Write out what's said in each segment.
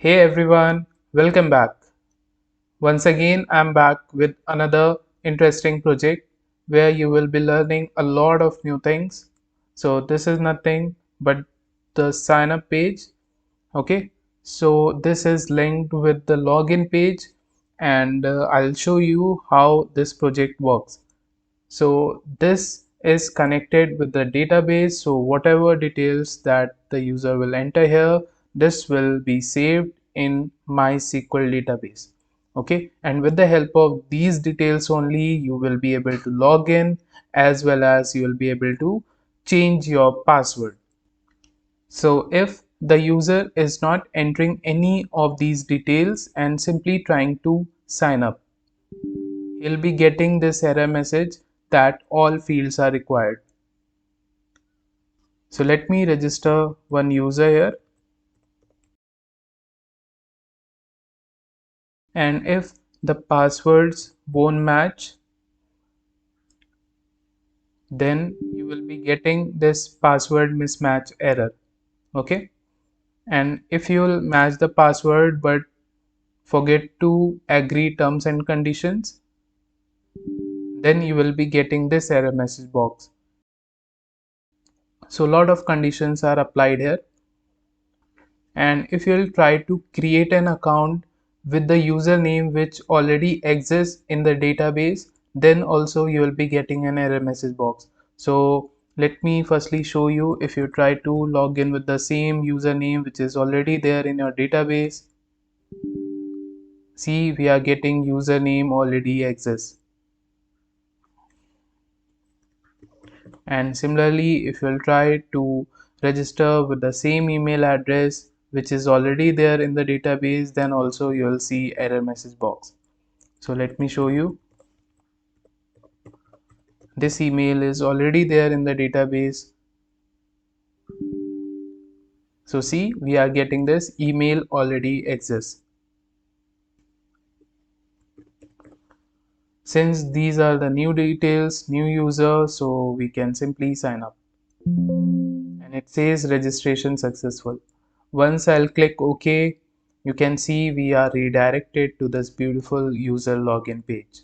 Hey everyone, welcome back. Once again, I'm back with another interesting project where you will be learning a lot of new things. So, this is nothing but the sign up page. Okay, so this is linked with the login page, and I'll show you how this project works. So this is connected with the database. So whatever details that the user will enter here, this will be saved in MySQL database. Okay, and with the help of these details only, you will be able to log in as well as you will be able to change your password. So if the user is not entering any of these details and simply trying to sign up, he'll be getting this error message that all fields are required. So let me register one user here, and if the passwords won't match, then you will be getting this password mismatch error. Okay, and if you'll match the password but forget to agree terms and conditions, then you will be getting this error message box. So a lot of conditions are applied here, and if you'll try to create an account with the username which already exists in the database, then also you will be getting an error message box. So let me firstly show you. If you try to log in with the same username which is already there in your database, see, we are getting username already exists. And similarly, if you'll try to register with the same email address which is already there in the database, then also you'll see error message box. So let me show you. This email is already there in the database. So see, we are getting this email already exists. Since these are the new details, new user, so we can simply sign up. And it says registration successful. Once I'll click OK, you can see we are redirected to this beautiful user login page.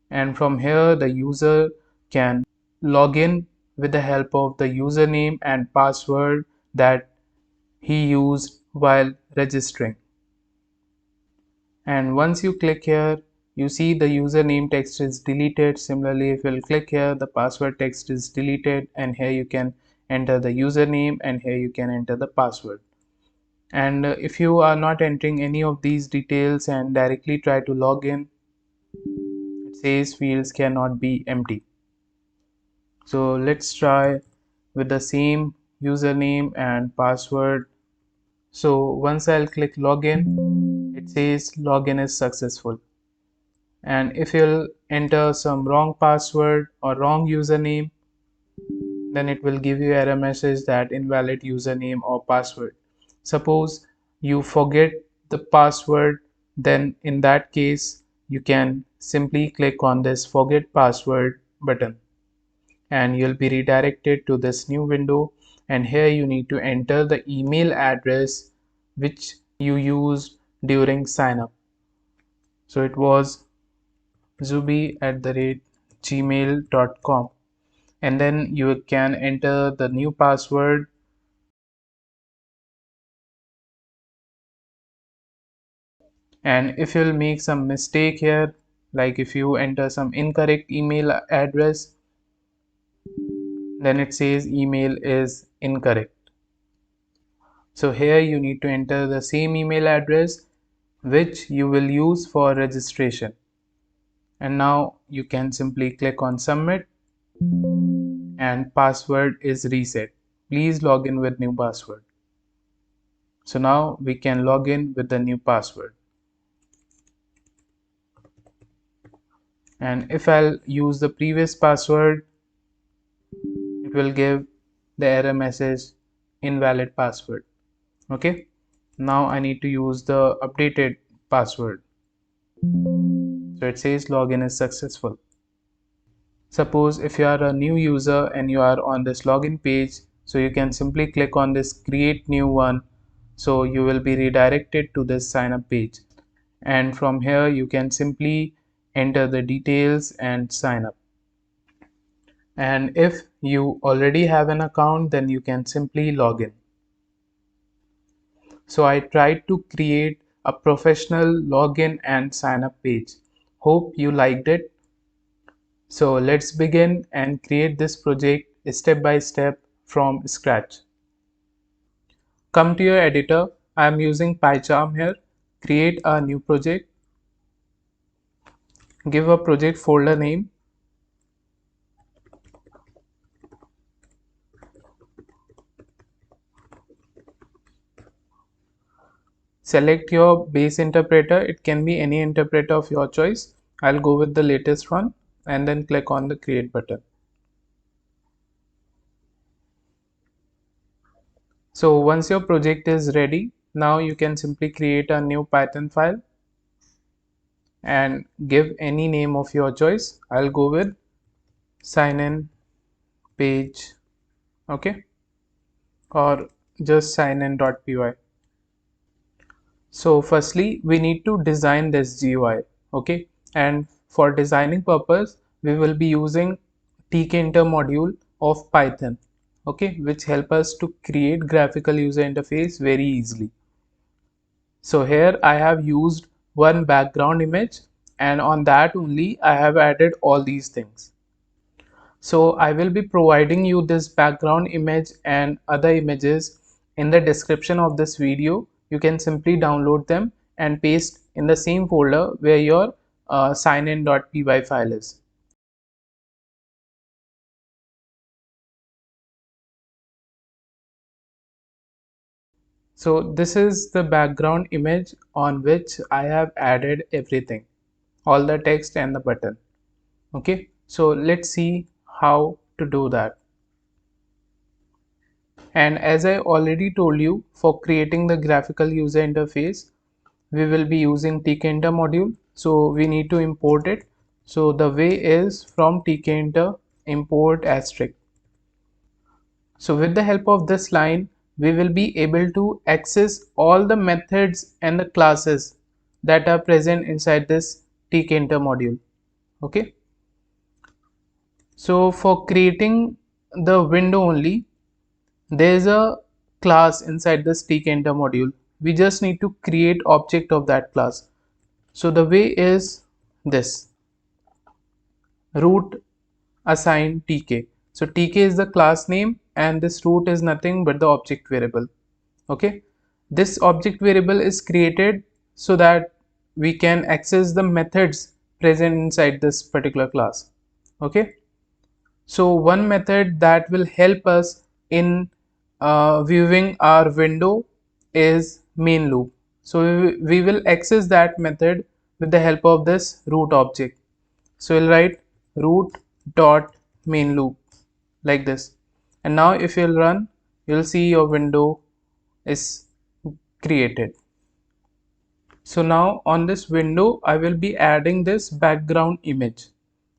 And from here, the user can log in with the help of the username and password that he used while registering. And once you click here, you see the username text is deleted. Similarly, if you'll click here, the password text is deleted, and here you can enter the username and here you can enter the password. And if you are not entering any of these details and directly try to log in, it says fields cannot be empty. So let's try with the same username and password. So once I'll click login, it says login is successful. And if you'll enter some wrong password or wrong username, then it will give you error message that invalid username or password. Suppose you forget the password, then in that case you can simply click on this forget password button and you'll be redirected to this new window, and here you need to enter the email address which you used during sign up. So it was zubi@gmail.com, and then you can enter the new password. And if you'll make some mistake here, like if you enter some incorrect email address, then it says email is incorrect. So here you need to enter the same email address which you will use for registration. And now you can simply click on submit, and password is reset. Please log in with new password. So now we can log in with the new password. And if I'll use the previous password, it will give the error message invalid password. Okay, now I need to use the updated password. So it says login is successful. Suppose if you are a new user and you are on this login page, so you can simply click on this create new one So you will be redirected to this sign up page, and from here you can simply enter the details and sign up. And if you already have an account, then you can simply log in. So I tried to create a professional login and sign up page. Hope you liked it. So let's begin and create this project step by step from scratch. Come to your editor. I am using PyCharm here. Create a new project. Give a project folder name. Select your base interpreter. It can be any interpreter of your choice. I'll go with the latest one and then click on the create button. So once your project is ready, now you can simply create a new Python file and give any name of your choice. I'll go with sign in page, okay, or just sign in.py. So firstly we need to design this GUI, okay, and for designing purpose we will be using Tkinter module of Python, okay, which help us to create graphical user interface very easily. So here I have used one background image, and on that only I have added all these things. So I will be providing you this background image and other images in the description of this video. You can simply download them and paste in the same folder where your signin.py file is. So this is the background image on which I have added everything, all the text and the button. Okay, so let's see how to do that. And as I already told you, for creating the graphical user interface we will be using Tkinter module, so we need to import it. So the way is from Tkinter import asterisk. So with the help of this line we will be able to access all the methods and the classes that are present inside this Tkinter module. Okay, so for creating the window only, there is a class inside this Tkinter module. We just need to create object of that class. So the way is this: root assign tk. So tk is the class name and this root is nothing but the object variable. Okay, this object variable is created so that we can access the methods present inside this particular class. Okay, so one method that will help us in viewing our window is main loop. So we will access that method with the help of this root object. So we'll write root dot main loop like this, and now if you'll run, you'll see your window is created. So now on this window I will be adding this background image.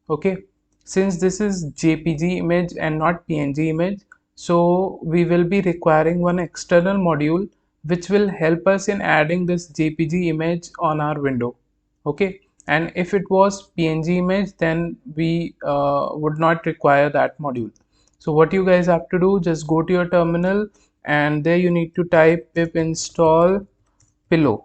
Okay, since this is JPG image and not PNG image, so we will be requiring one external module which will help us in adding this JPG image on our window. Okay, and if it was PNG image then we would not require that module. So what you guys have to do, just go to your terminal and there you need to type pip install pillow.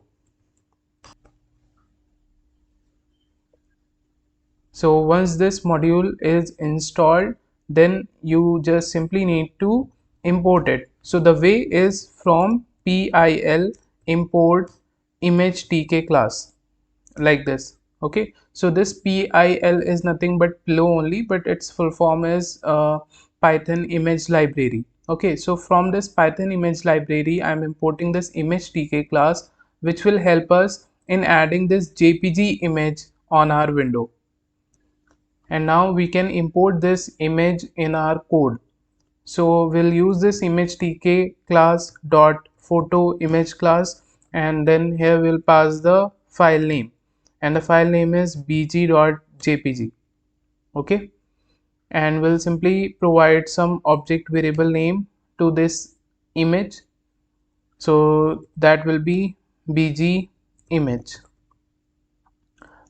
So once this module is installed, then you just simply need to import it. So the way is from pil import image tk class like this. Okay, so this pil is nothing but pillow only, but its full form is Python image library. Okay, so from this Python image library I am importing this image tk class which will help us in adding this jpg image on our window. And now we can import this image in our code. So we'll use this image tk class dot photo image class, and then here we'll pass the file name, and the file name is bg.jpg. Okay, and we'll simply provide some object variable name to this image. So that will be bg image.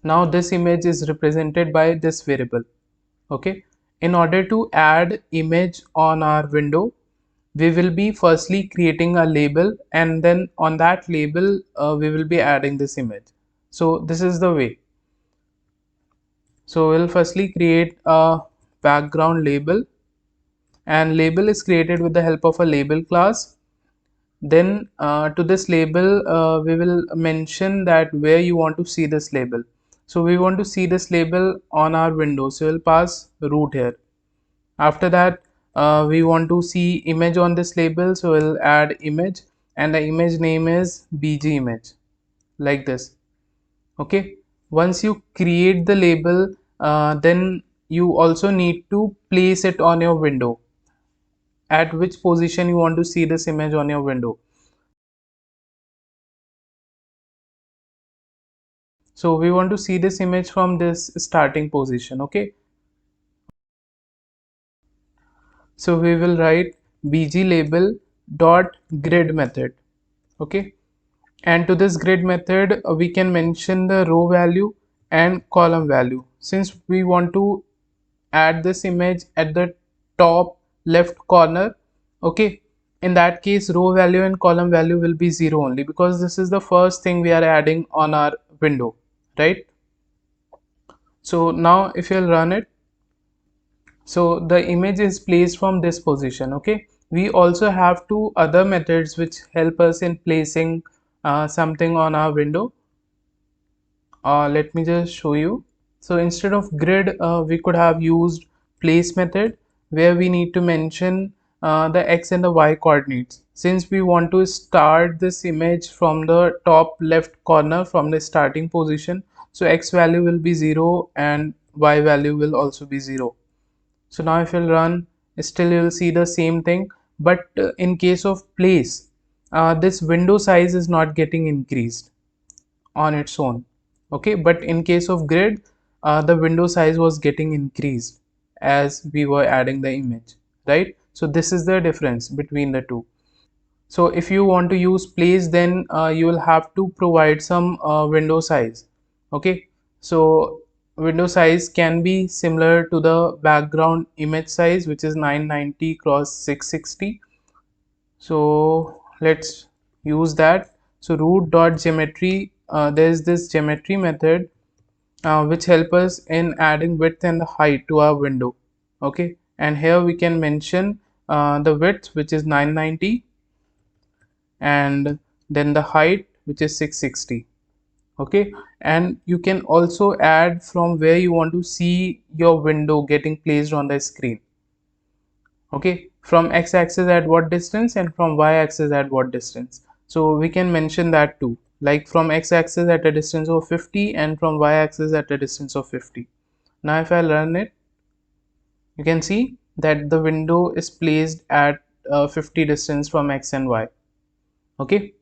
Now this image is represented by this variable. Okay, in order to add image on our window, we will be firstly creating a label, and then on that label we will be adding this image. So this is the way. So we'll firstly create a background label, and label is created with the help of a label class. Then to this label we will mention that where you want to see this label. So we want to see this label on our window, so we'll pass root here. After that we want to see image on this label, so we'll add image, and the image name is bg image, like this. Okay, once you create the label, then you also need to place it on your window, at which position you want to see this image on your window. So we want to see this image from this starting position. Okay, so we will write bg label dot grid method. Okay, and to this grid method we can mention the row value and column value. Since we want to add this image at the top left corner, okay, in that case row value and column value will be 0 only, because this is the first thing we are adding on our window, right? So now if you'll run it, so the image is placed from this position. Okay, we also have two other methods which help us in placing something on our window. Let me just show you. So instead of grid we could have used place method, where we need to mention the x and the y coordinates. Since we want to start this image from the top left corner from the starting position, so x value will be 0 and y value will also be 0. So now if you'll run, still you'll see the same thing, but in case of place, this window size is not getting increased on its own. Okay, but in case of grid, the window size was getting increased as we were adding the image, right? So this is the difference between the two. So if you want to use place, then you will have to provide some window size. Okay, so window size can be similar to the background image size, which is 990 cross 660. So let's use that. So root dot geometry, there is this geometry method which help us in adding width and the height to our window. Okay, and here we can mention the width, which is 990, and then the height, which is 660. Okay, and you can also add from where you want to see your window getting placed on the screen. Okay, from x-axis at what distance and from y-axis at what distance. So we can mention that too, like from x-axis at a distance of 50 and from y-axis at a distance of 50. Now if I run it, you can see that the window is placed at 50 distance from x and y. Okay,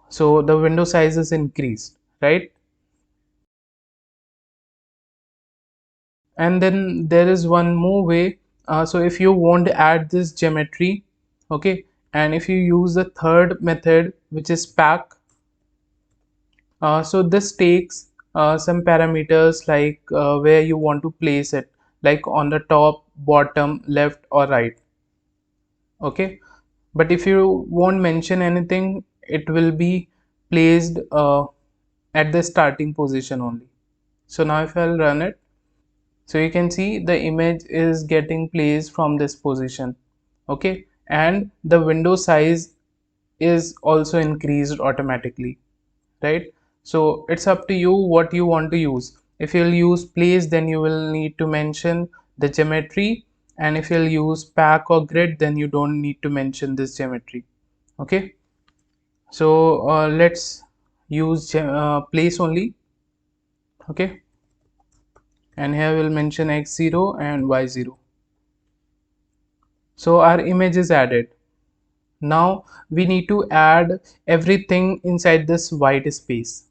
so the window size is increased, right? And then there is one more way. So if you want to add this geometry, okay, and if you use the third method, which is pack, so this takes some parameters like where you want to place it, like on the top, bottom, left or right. Okay, but if you won't mention anything, it will be placed at the starting position only. So now if I'll run it, so you can see the image is getting placed from this position. Okay, and the window size is also increased automatically, right? So it's up to you what you want to use. If you'll use place, then you will need to mention the geometry, and if you'll use pack or grid, then you don't need to mention this geometry. Okay, so let's use place only. Okay, and here we'll mention x0 and y0. So our image is added. Now we need to add everything inside this white space.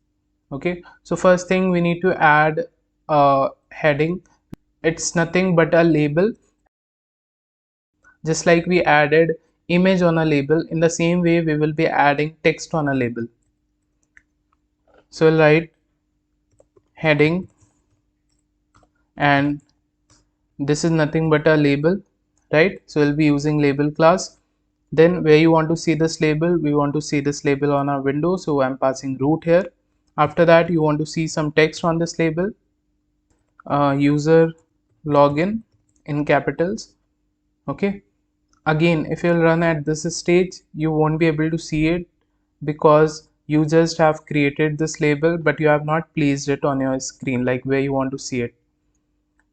Okay, so first thing we need to add a heading. It's nothing but a label, just like we added image on a label, in the same way we will be adding text on a label. So we'll write heading, and this is nothing but a label, right? So we'll be using label class. Then where you want to see this label, we want to see this label on our window, so I'm passing root here. After that, you want to see some text on this label, user login in capitals. Okay, again, if you'll run at this stage, you won't be able to see it because you just have created this label but you have not placed it on your screen like where you want to see it.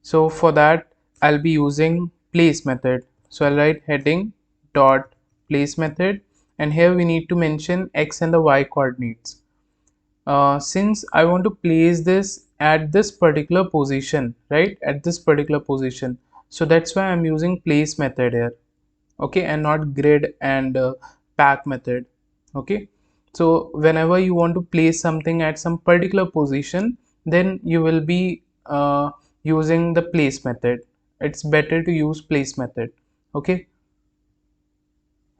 So for that, I'll be using place method. So I'll write heading dot place method, and here we need to mention x and the y coordinates. Since I want to place this at this particular position, right, at this particular position, so that's why I'm using place method here, okay, and not grid and pack method. Okay, so whenever you want to place something at some particular position, then you will be using the place method. It's better to use place method. Okay,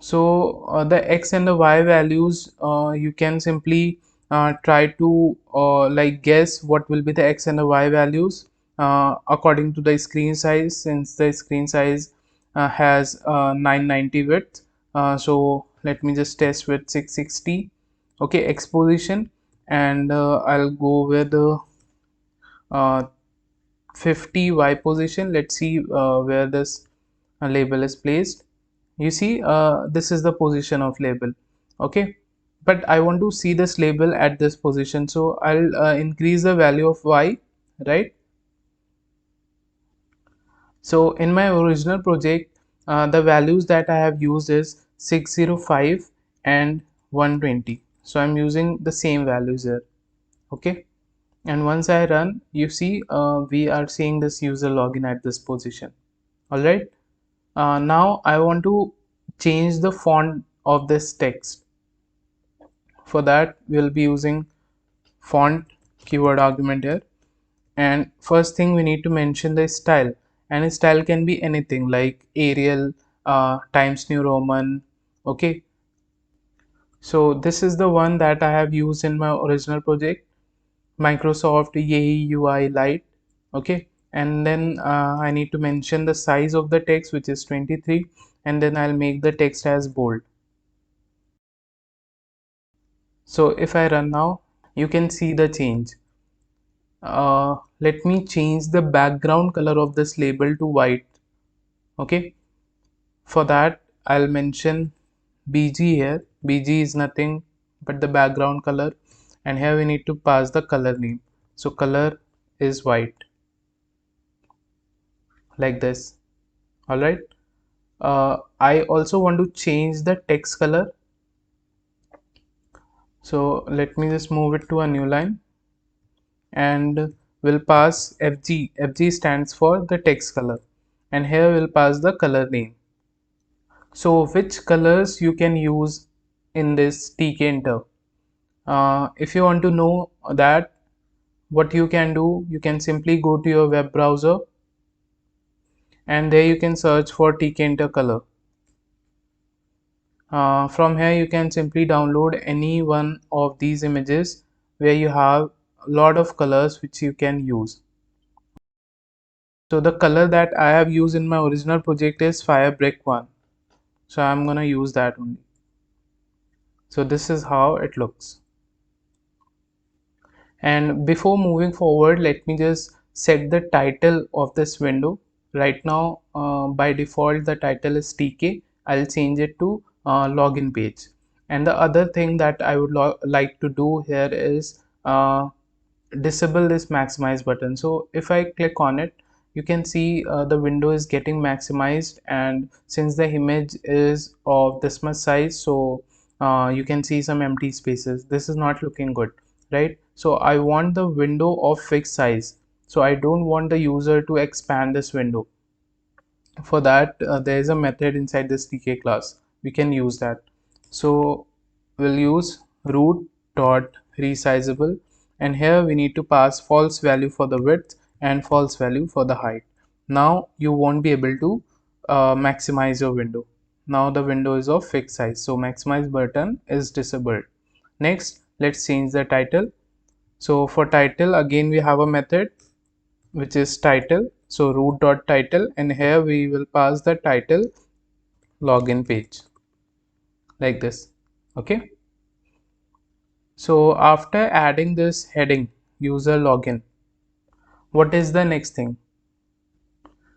so the x and the y values, you can simply try to like guess what will be the x and the y values according to the screen size, since the screen size has 990 width. So let me just test with 660. Okay, x position, and I'll go with uh, 50 y position. Let's see where this label is placed. You see, this is the position of label. Okay, but I want to see this label at this position, so I'll increase the value of y, right? So in my original project, the values that I have used is 605 and 120, so I'm using the same values here. Okay, and once I run, you see we are seeing this user login at this position. All right, now I want to change the font of this text. For that, we'll be using font keyword argument here, and first thing we need to mention the style, and style can be anything like Arial, Times New Roman. Okay, so this is the one that I have used in my original project, Microsoft Yay UI Lite. Okay, and then I need to mention the size of the text, which is 23, and then I'll make the text as bold. So if I run now, you can see the change. Let me change the background color of this label to white. Okay, for that I'll mention bg here. Bg is nothing but the background color, and here we need to pass the color name. So color is white, like this. All right, I also want to change the text color, so let me just move it to a new line, and we'll pass FG. FG stands for the text color, and here we'll pass the color name. So which colors you can use in this Tkinter? If you want to know that, what you can do, you can simply go to your web browser, and there you can search for Tkinter color. From here you can simply download any one of these images where you have a lot of colors which you can use. So the color that I have used in my original project is Fire Brick 1. So I'm gonna use that only. So this is how it looks. And before moving forward, let me just set the title of this window. Right now, by default, the title is TK. I'll change it to login page. And the other thing that I would like to do here is disable this maximize button. So if I click on it, you can see the window is getting maximized, and since the image is of this much size, so you can see some empty spaces. This is not looking good, right? So I want the window of fixed size, so I don't want the user to expand this window. For that, there is a method inside this tk class, we can use that. So we'll use root dot resizable, and here we need to pass false value for the width and false value for the height. Now you won't be able to maximize your window. Now the window is of fixed size, so maximize button is disabled. Next, let's change the title. So for title, again we have a method which is title, so root.title, and here we will pass the title login page like this. Okay, so after adding this heading user login, what is the next thing?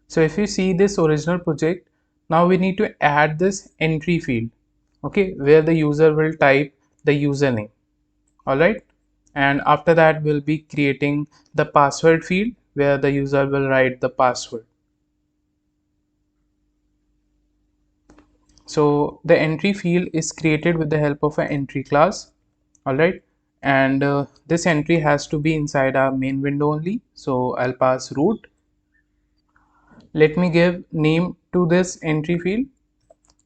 So if you see this original project, now we need to add this entry field, okay, where the user will type the username. All right, and after that we'll be creating the password field where the user will write the password. So the entry field is created with the help of an entry class. All right, and this entry has to be inside our main window only, so I'll pass root. Let me give name to this entry field,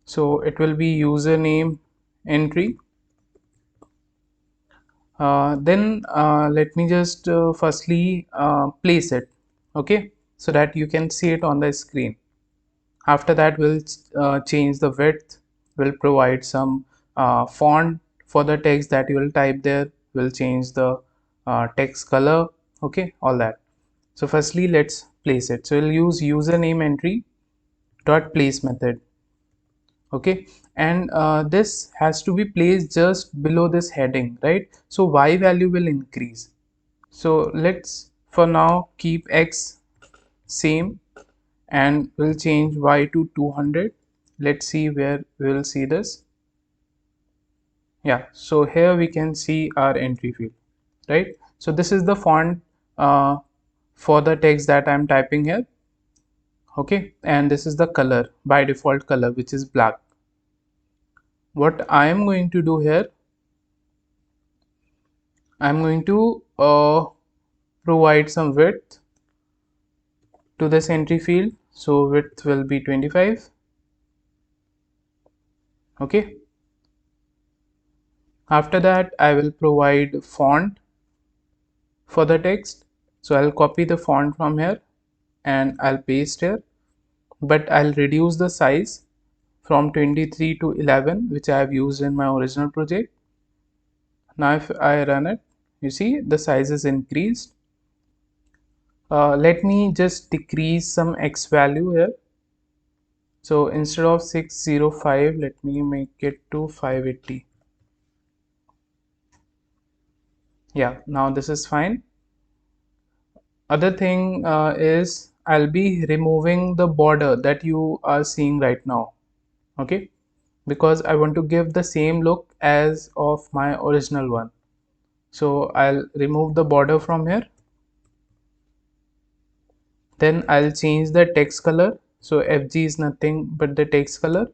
so it will be username entry. Then let me just firstly place it, okay, so that you can see it on the screen. After that we'll change the width, we'll provide some font for the text that you will type there, we'll change the text color, okay, all that. So firstly let's place it, so we'll use username entry dot place method, okay, and this has to be placed just below this heading, right? So y value will increase, so let's for now keep x same and we'll change y to 200. Let's see where we'll see this. Yeah, so here we can see our entry field, right? So this is the font for the text that I'm typing here, okay, and this is the color, by default color, which is black. What I am going to do here, I'm going to provide some width to this entry field, so width will be 25, okay. After that I will provide font for the text, so I'll copy the font from here and I'll paste here, but I'll reduce the size from 23 to 11, which I have used in my original project. Now if I run it, you see the size is increased. Let me just decrease some x value here, so instead of 605 let me make it to 580. Yeah, now this is fine. Other thing is I'll be removing the border that you are seeing right now, okay, because I want to give the same look as of my original one. So I'll remove the border from here, then I'll change the text color, so FG is nothing but the text color,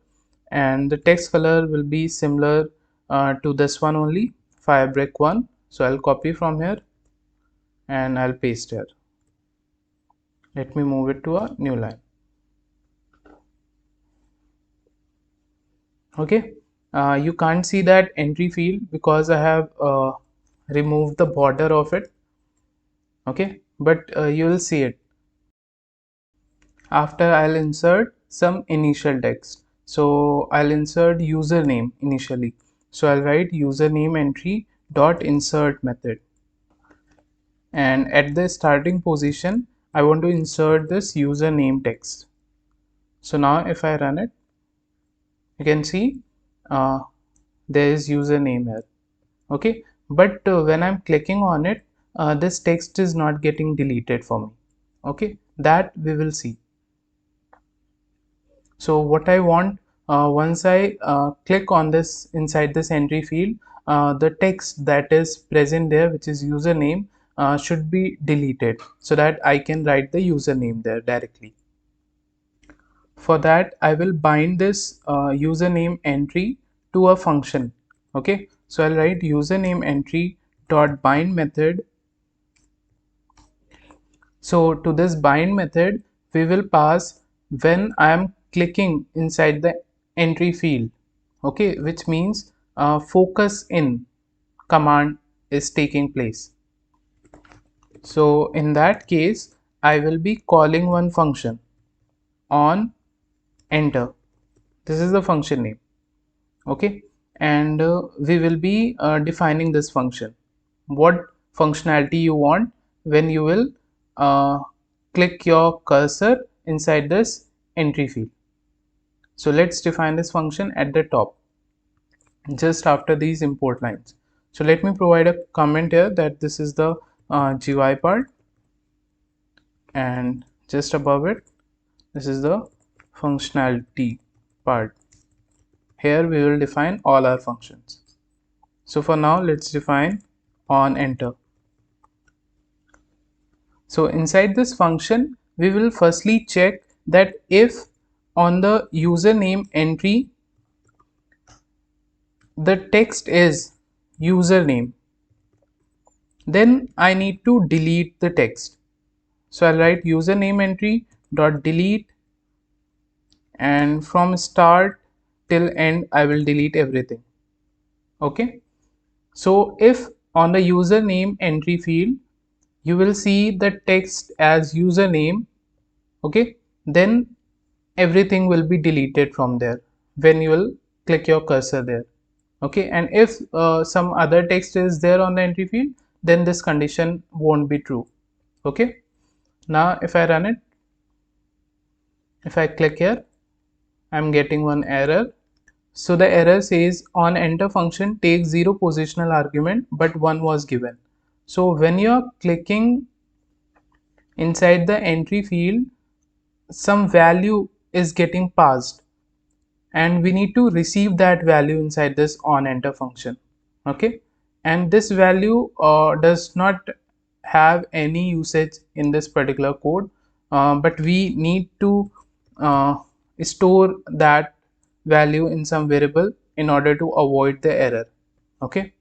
and the text color will be similar to this one only, fabric one. So I'll copy from here and I'll paste here. Let me move it to a new line. Okay, you can't see that entry field because I have removed the border of it, okay, but you will see it after I'll insert some initial text. So I'll insert username initially, so I'll write username entry dot insert method, and at the starting position I want to insert this username text. So now if I run it, you can see uh, there is username here, okay, but when I'm clicking on it, this text is not getting deleted for me, okay, that we will see. So what I want, once I click on this inside this entry field, the text that is present there, which is username, should be deleted so that I can write the username there directly. For that I will bind this username entry to a function, okay, so I'll write username entry dot bind method. So to this bind method we will pass when I am clicking inside the entry field, okay, which means focus in command is taking place. So in that case I will be calling one function on enter. This is the function name. Okay, and we will be defining this function, what functionality you want when you will uh, click your cursor inside this entry field. So let's define this function at the top, just after these import lines. So let me provide a comment here that this is the GUI part, and just above it, this is the functionality part. Here we will define all our functions. So for now, let's define on enter. So inside this function, we will firstly check that if on the username entry the text is username, then I need to delete the text. So I'll write username entry dot delete, and from start till end I will delete everything. Okay. So if on the username entry field you will see the text as username, okay, then everything will be deleted from there when you will click your cursor there. Okay, and if some other text is there on the entry field, then this condition won't be true. Okay, now if I run it, if I click here, I'm getting one error. So the error says on enter function takes 0 positional argument but 1 was given. So when you're clicking inside the entry field, some value is getting passed and we need to receive that value inside this on enter function. Okay, and this value does not have any usage in this particular code, but we need to uh, store that value in some variable in order to avoid the error. Okay,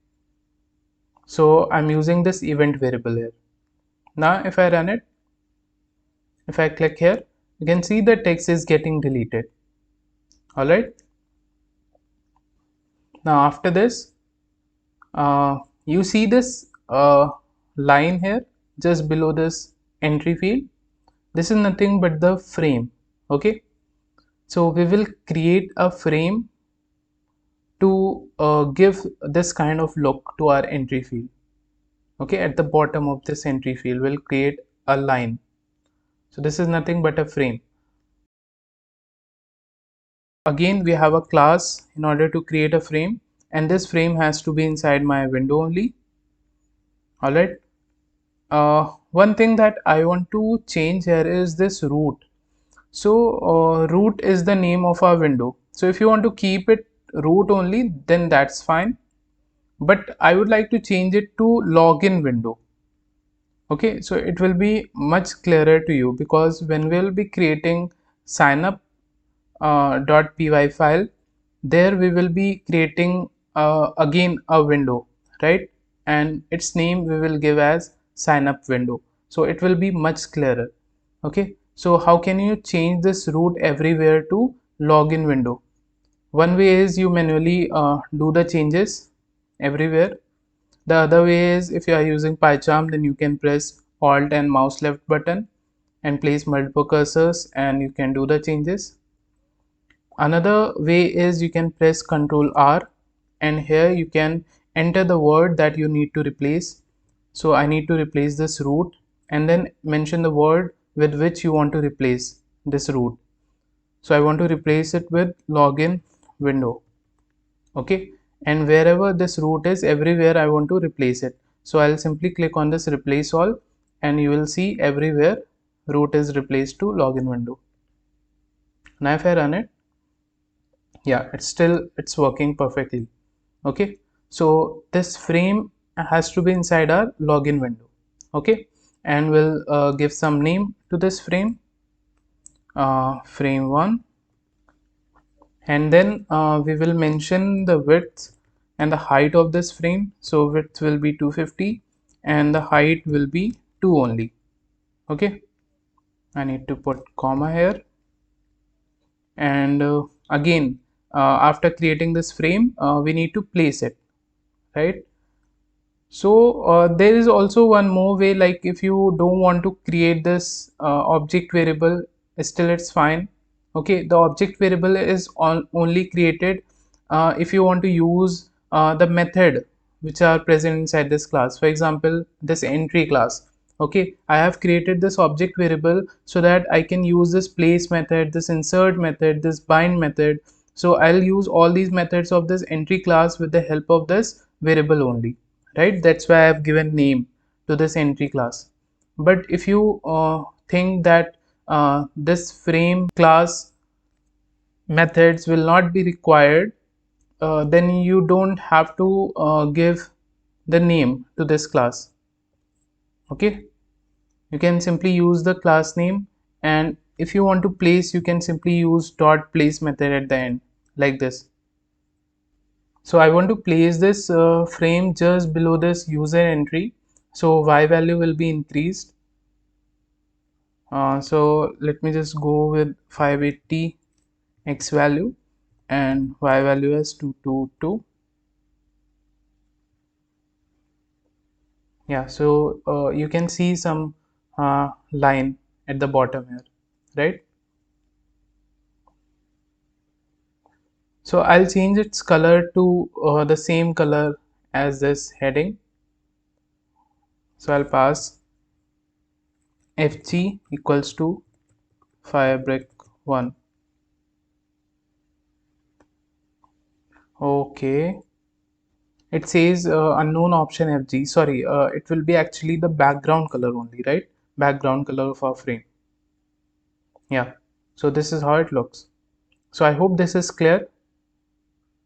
so I'm using this event variable here. Now if I run it, if I click here, you can see the text is getting deleted. All right, now after this, you see this line here just below this entry field. This is nothing but the frame. Okay, so we will create a frame to give this kind of look to our entry field. Okay, at the bottom of this entry field we'll create a line. So this is nothing but a frame. Again, we have a class in order to create a frame, and this frame has to be inside my window only. All right, one thing that I want to change here is this root. So root is the name of our window. So if you want to keep it root only, then that's fine. But I would like to change it to login window. Okay, so it will be much clearer to you, because when we'll be creating signup .py file, there we will be creating again a window, right? And its name we will give as signup window. So it will be much clearer. Okay, so how can you change this root everywhere to login window? One way is you manually do the changes everywhere. The other way is, if you are using PyCharm, then you can press Alt and mouse left button and place multiple cursors and you can do the changes. Another way is you can press Ctrl R and here you can enter the word that you need to replace. So I need to replace this root, and then mention the word with which you want to replace this root. So I want to replace it with login window. Okay, and wherever this root is, everywhere I want to replace it. So I'll simply click on this replace all and you will see everywhere root is replaced to login window. Now if I run it, yeah, it's working perfectly. Okay, so this frame has to be inside our login window. Okay, and we'll give some name to this frame, frame1, and then we will mention the width and the height of this frame. So width will be 250 and the height will be 2 only. Okay, I need to put comma here, and again after creating this frame we need to place it, right? So there is also one more way, like if you don't want to create this object variable, still it's fine. Okay, the object variable is only created if you want to use the method which are present inside this class. For example, this entry class. Okay, I have created this object variable so that I can use this place method, this insert method, this bind method. So I'll use all these methods of this entry class with the help of this variable only, right? That's why I have given name to this entry class. But if you think that this frame class methods will not be required, then you don't have to give the name to this class. Okay, you can simply use the class name, and if you want to place, you can simply use dot place method at the end, like this. So I want to place this frame just below this user entry, so y value will be increased. So let me just go with 580 x value and y value as 222. Yeah, so you can see some line at the bottom here, right? So I'll change its color to the same color as this heading. So I'll pass fg equals to fabric 1. Okay, it says unknown option fg. Sorry, it will be actually the background color only, right? Background color of our frame. Yeah, so this is how it looks. So I hope this is clear.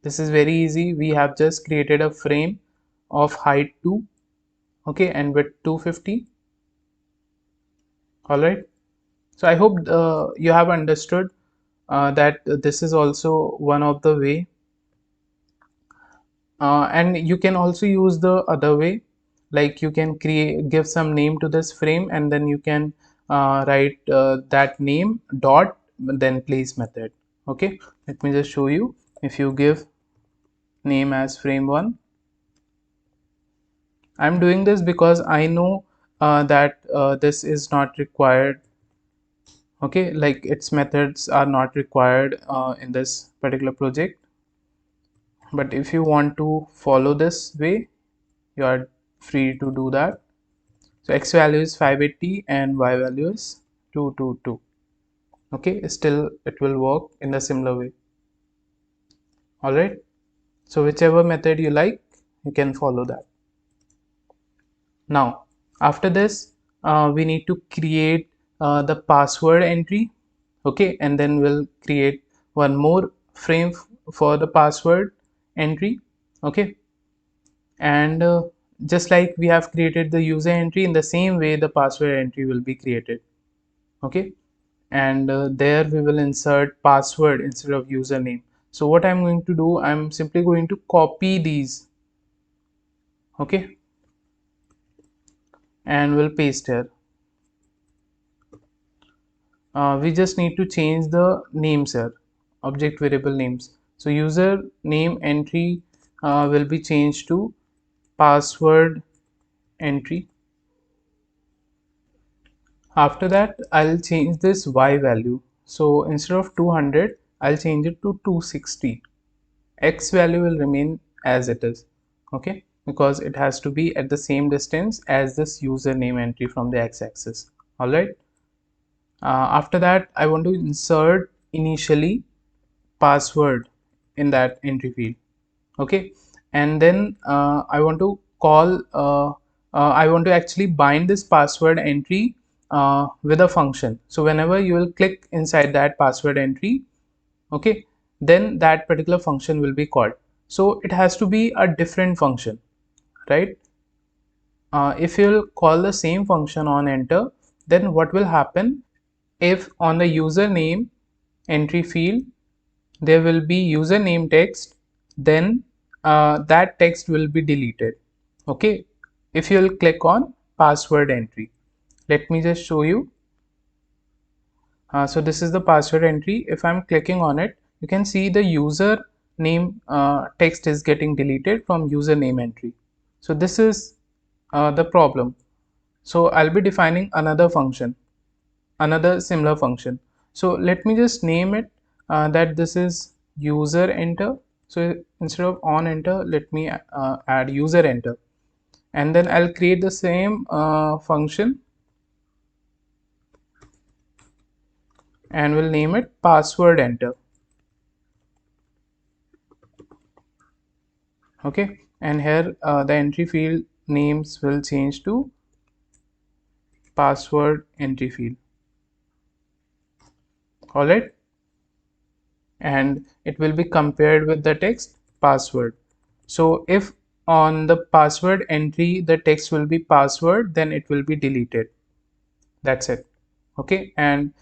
This is very easy. We have just created a frame of height 2, okay, and width 250. All right. So I hope you have understood that this is also one of the way, and you can also use the other way, like you can give some name to this frame, and then you can write that name dot then place method. Okay, let me just show you. If you give name as frame 1, I'm doing this because I know that this is not required. Okay, like its methods are not required in this particular project. But if you want to follow this way, you are free to do that. So x value is 580 and y value is 222. Okay, still it will work in a similar way. All right. So whichever method you like, you can follow that. Now, after this, we need to create the password entry. Okay, and then we'll create one more frame for the password entry. Okay, and just like we have created the user entry, in the same way the password entry will be created. Okay, and there we will insert password instead of username. So what I'm going to do, I'm simply going to copy these. Okay, and we'll paste here. We just need to change the names here, object variable names. So user name entry will be changed to password entry. After that, I'll change this y value. So instead of 200, I'll change it to 260. X value will remain as it is, okay, because it has to be at the same distance as this username entry from the x-axis. All right. After that, I want to insert initially password in that entry field. Okay, and then I want to call I want to actually bind this password entry with a function. So whenever you will click inside that password entry, okay, then that particular function will be called. So it has to be a different function, right? If you'll call the same function on enter, then what will happen, if on the username entry field there will be username text, then that text will be deleted. Okay, if you will click on password entry, let me just show you. So this is the password entry. If I'm clicking on it, you can see the user name text is getting deleted from username entry. So this is the problem. So I'll be defining another function, another similar function. So let me just name it that this is user enter. So instead of on enter, let me add user enter, and then I'll create the same function and we'll name it password enter. Okay, and here the entry field names will change to password entry field. All right, and it will be compared with the text password. So if on the password entry the text will be password, then it will be deleted. That's it. Okay, and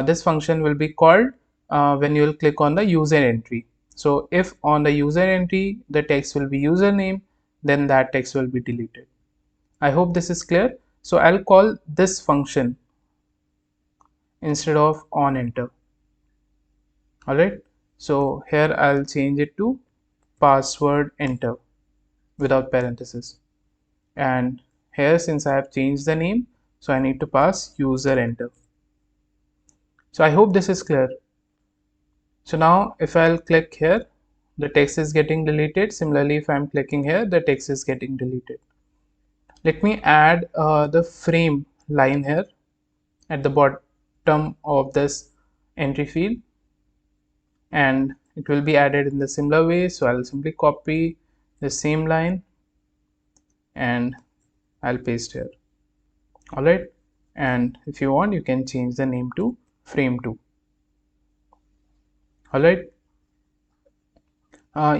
this function will be called when you will click on the user entry. So if on the user entry the text will be username, then that text will be deleted. I hope this is clear. So I'll call this function instead of on enter. All right, so here I'll change it to password enter without parenthesis, and here since I have changed the name, so I need to pass user enter. So I hope this is clear. So now if I'll click here, the text is getting deleted. Similarly, if I'm clicking here, the text is getting deleted. Let me add the frame line here at the bottom of this entry field, and it will be added in the similar way. So I'll simply copy the same line and I'll paste here. All right, and if you want, you can change the name to frame2. All right,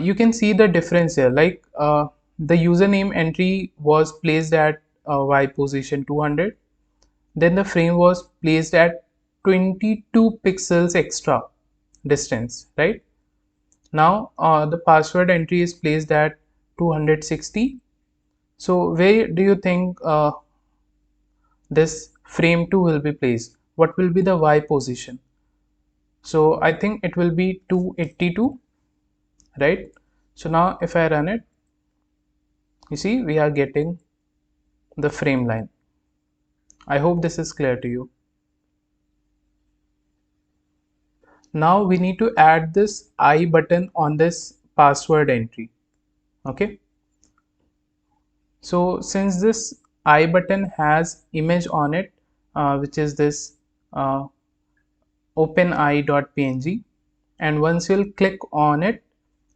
you can see the difference here, like the username entry was placed at y position 200, then the frame was placed at 22 pixels extra distance. Right now the password entry is placed at 260. So where do you think this frame 2 will be placed? What will be the y position? So I think it will be 282, right? So now if I run it, you see we are getting the frame line. I hope this is clear to you. Now we need to add this I button on this password entry. Okay, so since this I button has image on it, which is this openI.png, and once you'll click on it,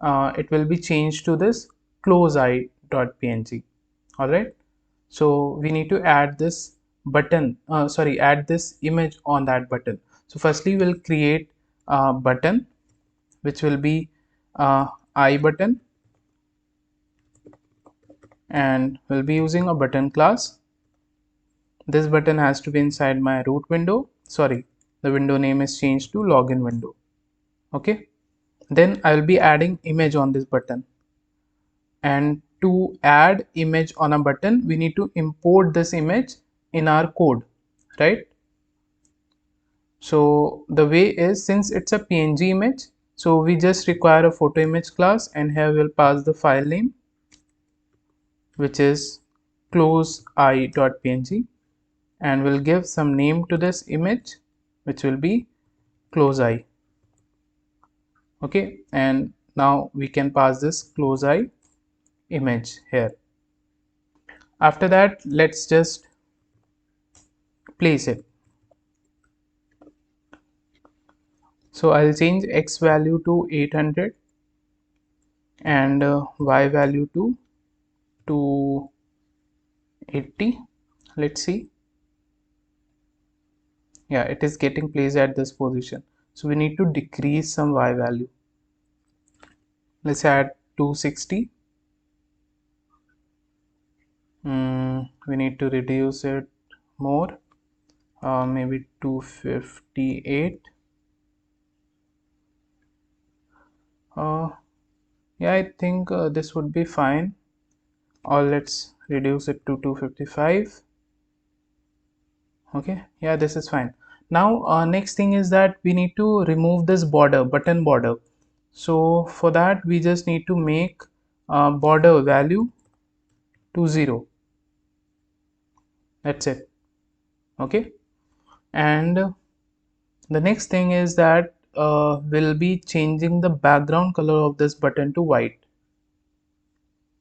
it will be changed to this closeI.png. All right, so we need to add this button, add this image on that button. So firstly we'll create a button which will be I button, and we'll be using a button class. This button has to be inside my root window. Sorry, the window name is changed to login window. Okay, then I will be adding image on this button, and to add image on a button we need to import this image in our code, right? So the way is, since it's a png image, so we just require a photo image class, and here we'll pass the file name which is closeI.png, and we'll give some name to this image which will be closeI. Okay, and now we can pass this closeI image here. After that, let's just place it. So I'll change x value to 800 and y value to 280. Let's see. Yeah, it is getting placed at this position. So we need to decrease some y value. Let's add 260. We need to reduce it more, maybe 258. Yeah, I think this would be fine, or let's reduce it to 255. Okay, yeah, this is fine. Now next thing is that we need to remove this border, button border. So for that we just need to make border value to 0. That's it. Okay, and The next thing is that we'll be changing the background color of this button to white.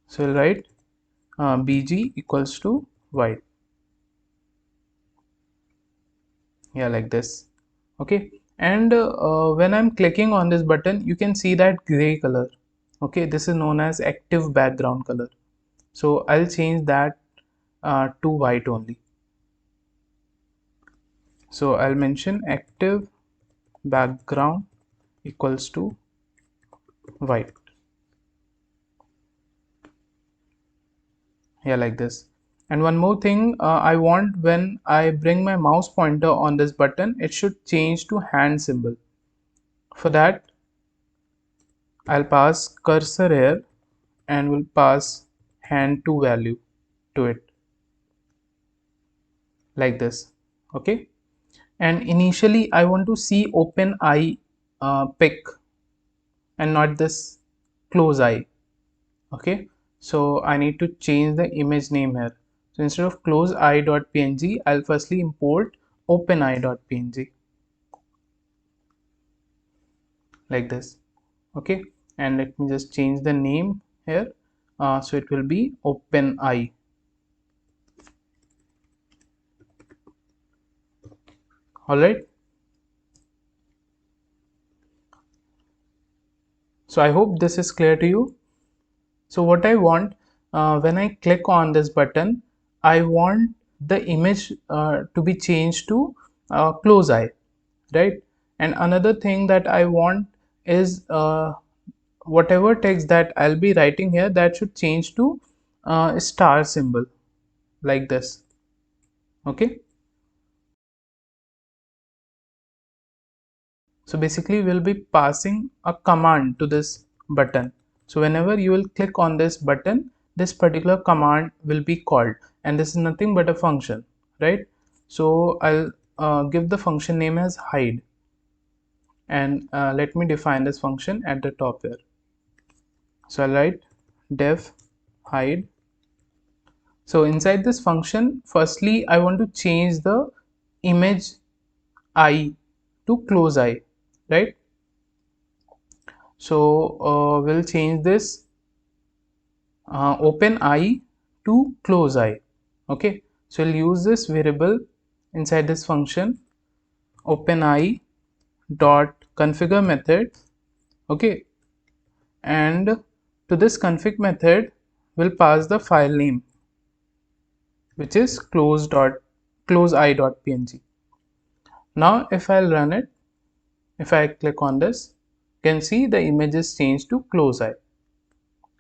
So we'll write bg equals to white. Yeah, like this. Okay, and when I'm clicking on this button, you can see that gray color. Okay, this is known as active background color. So I'll change that to white only. So I'll mention active background equals to white. Yeah, like this. And one more thing, I want when I bring my mouse pointer on this button, it should change to hand symbol. For that, I'll pass cursor here and will pass hand to value to it like this. Okay, and initially I want to see open eye pick and not this close eye. Okay, so I need to change the image name here. So instead of close eye.png, I'll firstly import open eye.png like this. Okay, and let me just change the name here. So it will be open eye. All right. So I hope this is clear to you. So what I want when I click on this button, I want the image to be changed to close eye, right? And another thing that I want is whatever text that I'll be writing here, that should change to star symbol like this. Okay. So basically we'll be passing a command to this button. So whenever you will click on this button, this particular command will be called, and this is nothing but a function, right? So I'll give the function name as hide, and let me define this function at the top here. So I'll write def hide. So inside this function, firstly I want to change the image eye to close eye, right? So we'll change this open eye to close eye. Okay, so we'll use this variable inside this function open eye dot configure method. Okay, and to this config method we'll pass the file name, which is close eye.png. Now if I'll run it, if I click on this, you can see the image is changed to close eye.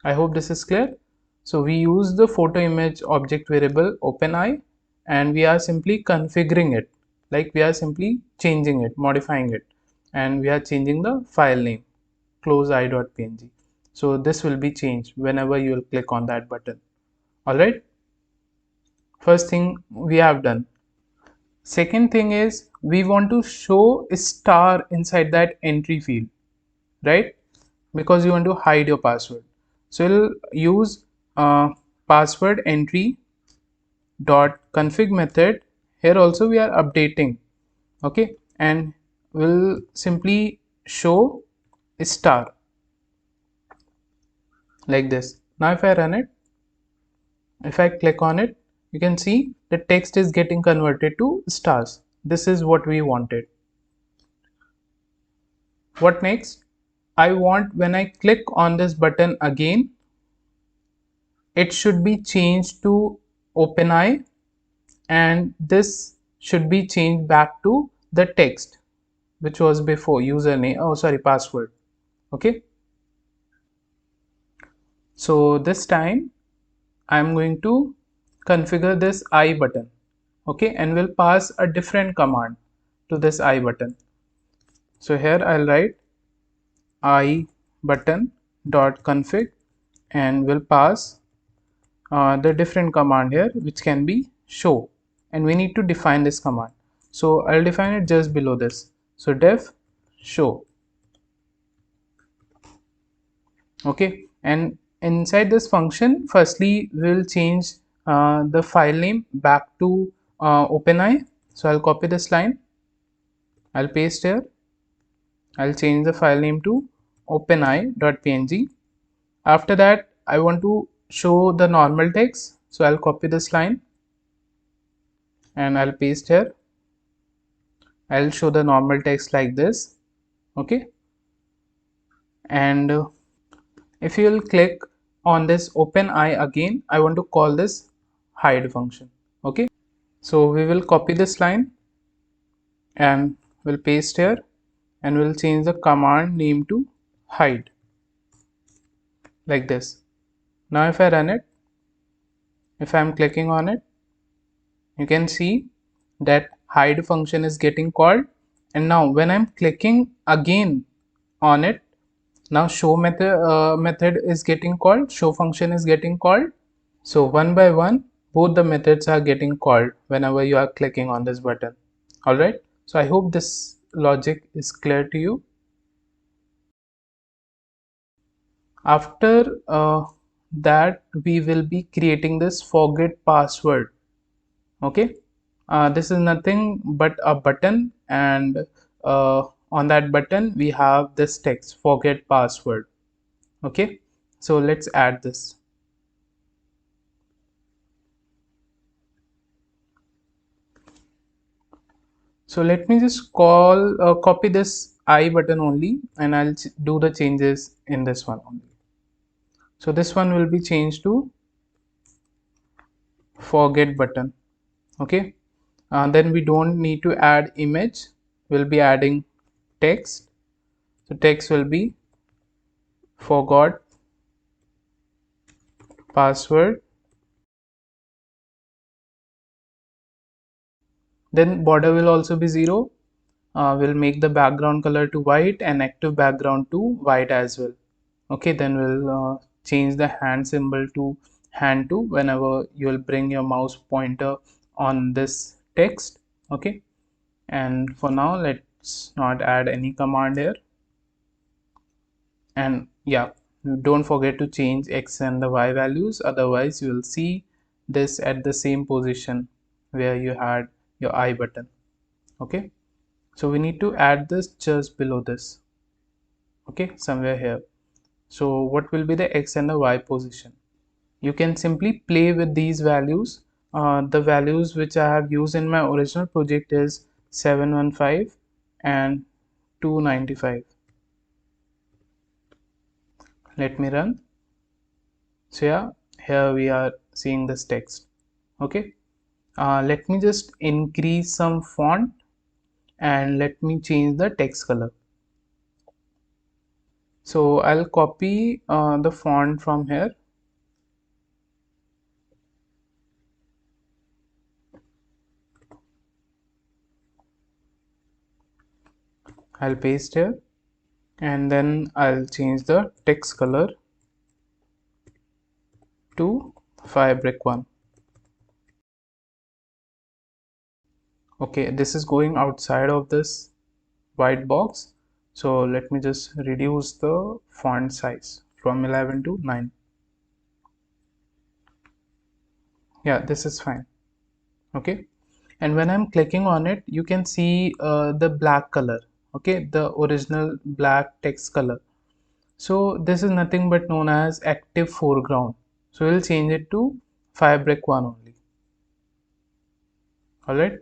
I hope this is clear. So we use the photo image object variable OpenEye, and we are simply configuring it, like we are simply changing it, modifying it, and we are changing the file name closeeye.png. So this will be changed whenever you will click on that button. Alright, first thing we have done. Second thing is we want to show a star inside that entry field, right? Because you want to hide your password. So we'll use password entry dot config method. Here also we are updating, okay, and we'll simply show a star like this. Now if I run it, if I click on it, you can see the text is getting converted to stars. This is what we wanted. What next? I want when I click on this button again, it should be changed to OpenEye, and this should be changed back to the text which was before username, oh sorry, password. Okay, so this time I'm going to configure this I button. Okay, and we'll pass a different command to this I button. So here I'll write I button dot config, and we'll pass the different command here, which can be show, and we need to define this command. So I'll define it just below this. So def show. Okay, and inside this function, firstly we'll change the file name back to OpenEye. So I'll copy this line I'll paste here. I'll change the file name to openeye.png. After that, I want to show the normal text, so I'll copy this line and I'll paste here. I'll show the normal text like this. Okay, and if you will click on this openeye again, I want to call this hide function. Okay, so we will copy this line and we'll paste here, and we'll change the command name to hide like this. Now if I run it, if I'm clicking on it, you can see that hide function is getting called, and now when I'm clicking again on it, now show method is getting called, show function is getting called. So one by one, both the methods are getting called whenever you are clicking on this button. Alright, so I hope this logic is clear to you. After that, we will be creating this forget password. Okay, this is nothing but a button, and on that button we have this text forget password. Okay, so let's add this. So let me just copy this I button only, and I'll do the changes in this one only. So this one will be changed to forget button. Okay, then we don't need to add image, we'll be adding text. So text will be forgot password. Then border will also be 0. We'll make the background color to white and active background to white as well. Okay, then we'll change the hand symbol to hand 2 whenever you will bring your mouse pointer on this text. Okay, and for now let's not add any command here. And yeah, don't forget to change x and the y values, otherwise you will see this at the same position where you had your I button. Okay, so we need to add this just below this. Okay, somewhere here. So what will be the x and the y position? You can simply play with these values. The values which I have used in my original project is 715 and 295. Let me run. So yeah, here we are seeing this text. Okay, let me just increase some font and let me change the text color. So I'll copy the font from here. I'll paste here, and then I'll change the text color to fabric 1. Okay, this is going outside of this white box, so let me just reduce the font size from 11 to 9. Yeah, this is fine. Okay, and when I'm clicking on it, you can see the black color. Okay, the original black text color. So this is nothing but known as active foreground, so we'll change it to fabric 1 only. All right,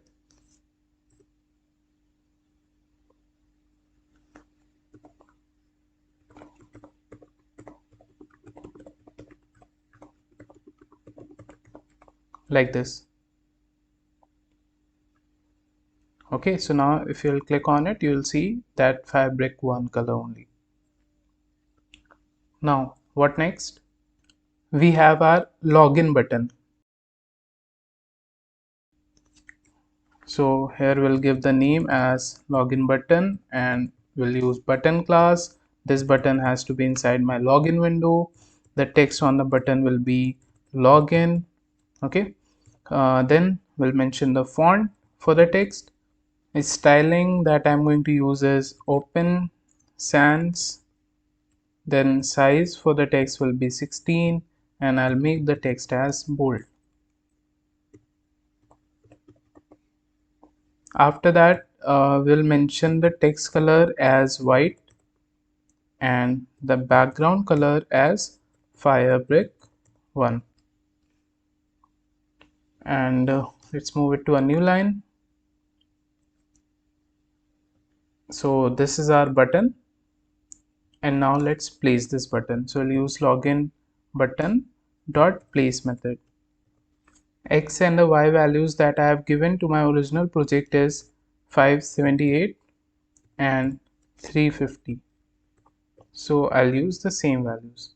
like this. Okay, so now if you'll click on it, you'll see that fabric 1 color only. Now what next? We have our login button. So here we'll give the name as login button, and we'll use button class. This button has to be inside my login window. The text on the button will be login. Okay, then we'll mention the font for the text. Its styling that I'm going to use is open sans. Then size for the text will be 16, and I'll make the text as bold. After that, we'll mention the text color as white and the background color as fire brick 1. And let's move it to a new line. So this is our button, and now let's place this button. So we'll use login button dot place method. X and the Y values that I have given to my original project is 578 and 350. So I'll use the same values.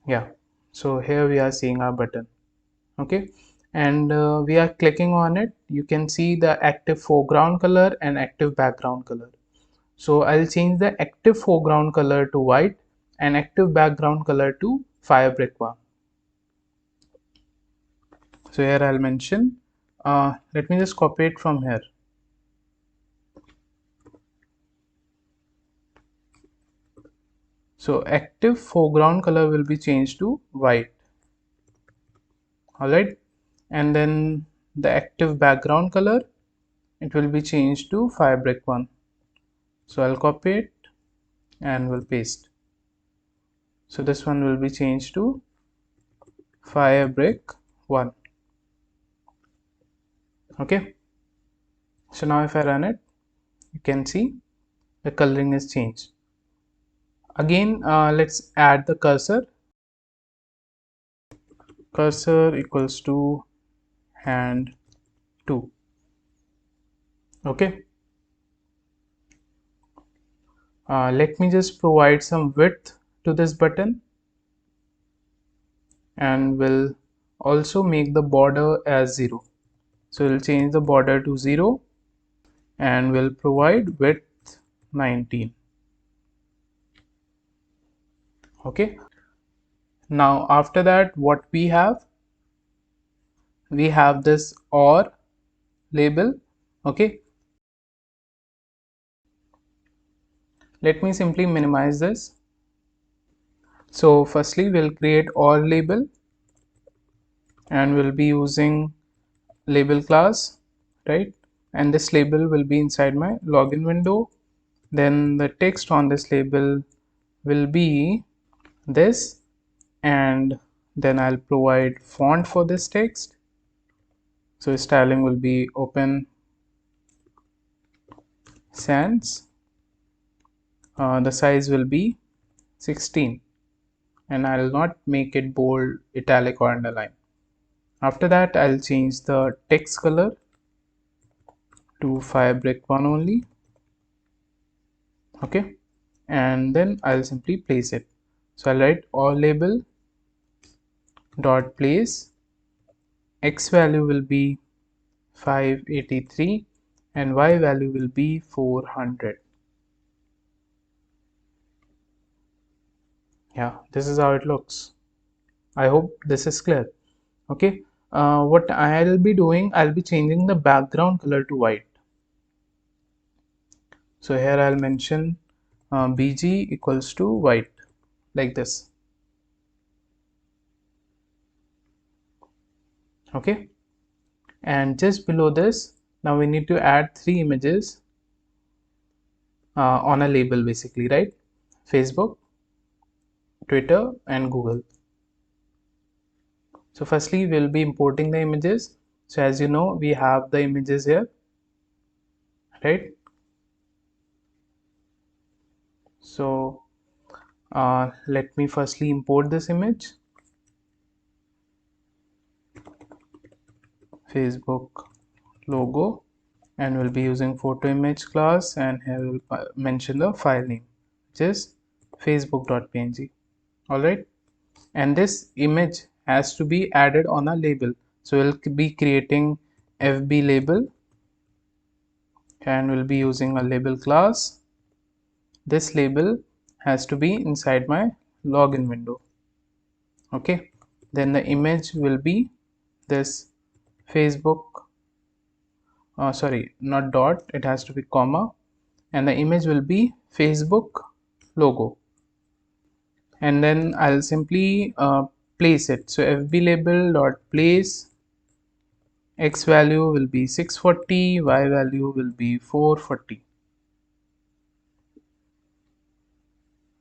Yeah, so here we are seeing our button. Okay, and we are clicking on it. You can see the active foreground color and active background color. So I'll change the active foreground color to white and active background color to fire brick 1. So here I'll mention, let me just copy it from here. So active foreground color will be changed to white. Alright, and then the active background color, it will be changed to fire brick 1. So I'll copy it and we'll paste. So this one will be changed to fire brick 1. Okay, so now if I run it, you can see the coloring is changed. Again, let's add the cursor. Cursor equals to hand 2. Okay, let me just provide some width to this button, and we'll also make the border as 0. So we'll change the border to 0 and we'll provide width 19. Okay, now after that, what we have this or label. Okay, let me simply minimize this. So firstly, we'll create or label and we'll be using label class, right? And this label will be inside my login window. Then the text on this label will be this, and then I'll provide font for this text. So styling will be open sans. The size will be 16, and I'll not make it bold, italic or underline. After that, I'll change the text color to fabric 1 only. Okay, and then I'll simply place it. So I'll write or label dot place. X value will be 583 and Y value will be 400. Yeah, this is how it looks. I hope this is clear. Okay, what I'll be doing, I'll be changing the background color to white. So here I'll mention bg equals to white, like this. Okay, and just below this, now we need to add 3 images on a label, basically, right? Facebook, Twitter and Google. So firstly, we'll be importing the images. So as you know, we have the images here, right? So let me firstly import this image, Facebook logo, and we'll be using photo image class, and here we'll mention the file name, which is facebook.png. All right, and this image has to be added on a label. So we'll be creating FB label and we'll be using a label class. This label has to be inside my login window. Okay, then the image will be this Facebook, sorry, not dot, it has to be comma, and the image will be Facebook logo, and then I'll simply place it. So FB label dot place X value will be 640, Y value will be 440.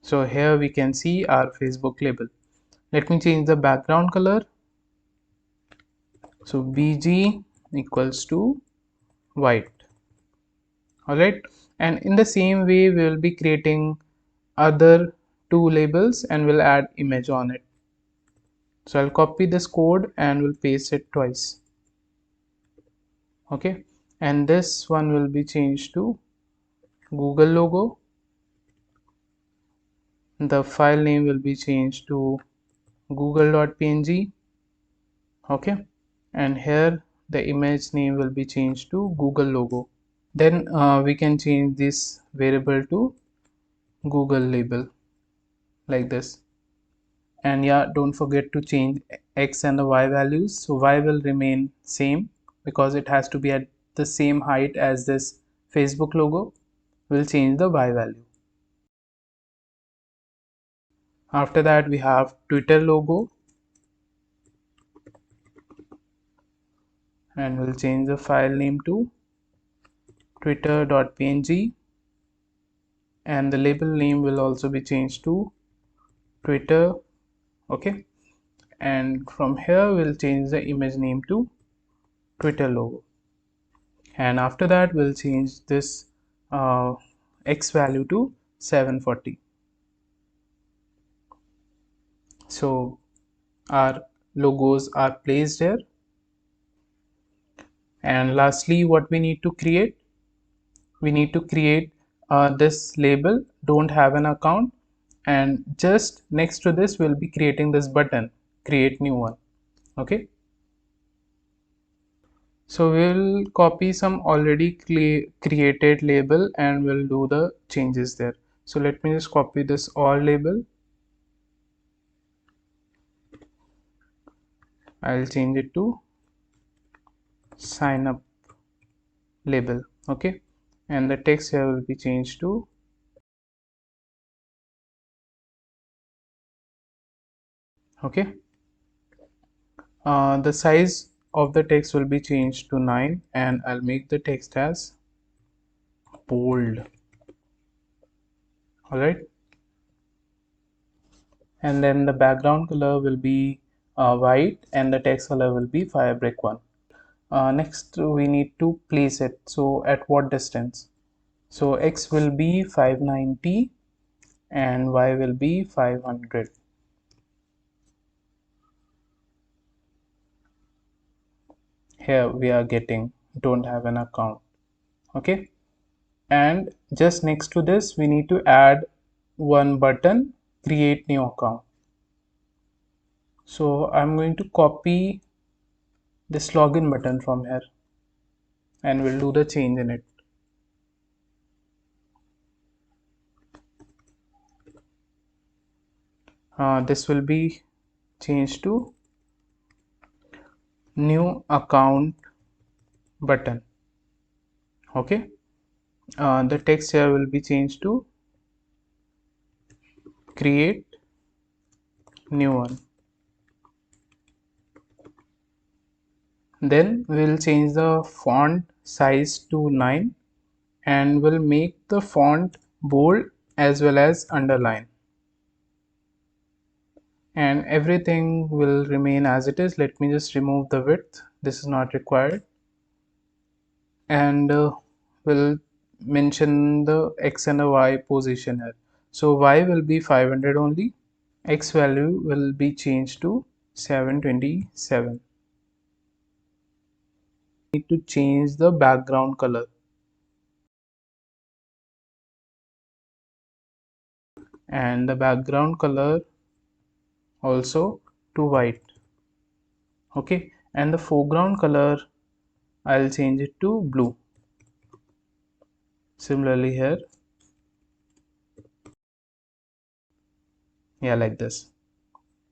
So here we can see our Facebook label. Let me change the background color. So BG equals to white. Alright, and in the same way we will be creating other two labels and we'll add image on it. So I'll copy this code and we'll paste it twice. Okay, and this one will be changed to Google logo. The file name will be changed to google.png. Okay, and here the image name will be changed to Google logo. Then we can change this variable to Google label like this. And yeah, don't forget to change X and the Y values. So Y will remain same because it has to be at the same height as this Facebook logo. We'll change the Y value. After that we have Twitter logo, and we'll change the file name to twitter.png, and the label name will also be changed to Twitter. Okay, and from here we'll change the image name to Twitter logo, and after that we'll change this X value to 740. So our logos are placed here, and lastly what we need to create, we need to create this label don't have an account, and just next to this we'll be creating this button create new one. Okay, so we'll copy some already created label and we'll do the changes there. So let me just copy this all label. I'll change it to sign up label. Okay, and the text here will be changed to okay. The size of the text will be changed to 9, and I'll make the text as bold. Alright, and then the background color will be white and the text color will be firebrick one. Next we need to place it. So at what distance? So X will be 590 and Y will be 500. Here we are getting don't have an account. Okay, and just next to this we need to add one button create new account. So I'm going to copy this login button from here and we'll do the change in it. This will be changed to new account button. Okay, the text here will be changed to create new one. Then we'll change the font size to 9 and we'll make the font bold as well as underline, and everything will remain as it is. Let me just remove the width, this is not required, and we'll mention the X and the Y position here. So Y will be 500 only, X value will be changed to 727. Need to change the background color, and the background color also to white. Okay, and the foreground color I'll change it to blue. Similarly here, yeah, like this.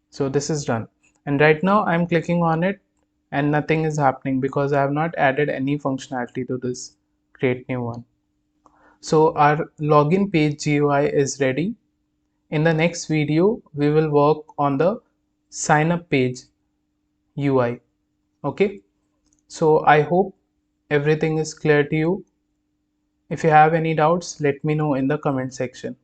So this is done, and right now I'm clicking on it and nothing is happening because I have not added any functionality to this create new one. So our login page GUI is ready. In the next video we will work on the sign up page UI. Okay, So I hope everything is clear to you. If you have any doubts, let me know in the comment section.